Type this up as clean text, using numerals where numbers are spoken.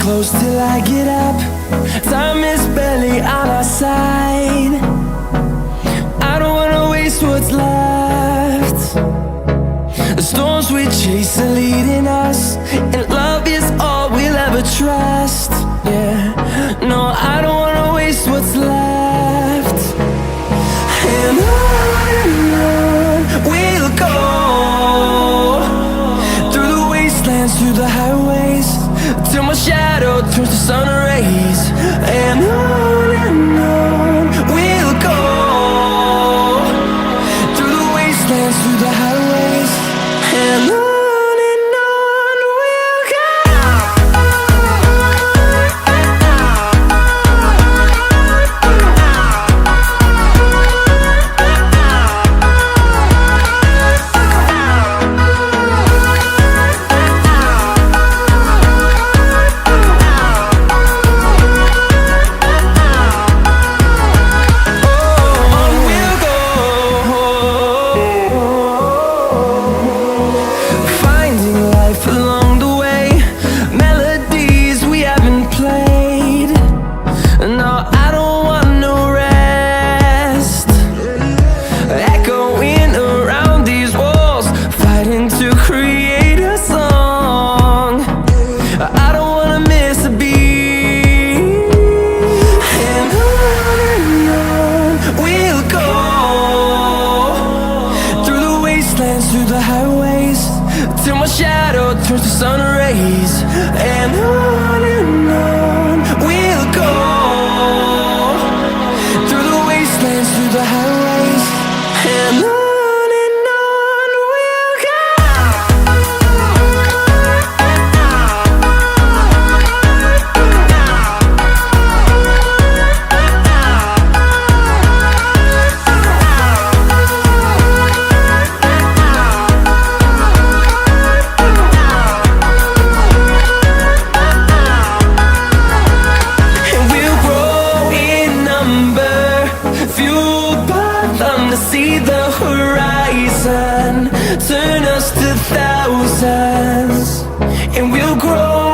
Close till I get up. Time is barely on our side. I don't wanna waste what's left. The storms we chase are leading us, and love is all we'll ever trust. Yeah, no, I don't wanna waste what's left. And on we'll go, through the wastelands, through the highways, till my shadow turns to sun rays. And on we'll go, through the wastelands, through the highways, and on we'll go. Through the highways, till my shadow turns to sun rays. And on we'll go, through the wastelands, through the highways, and on we'll go. See the horizon turn us to thousands, and we'll grow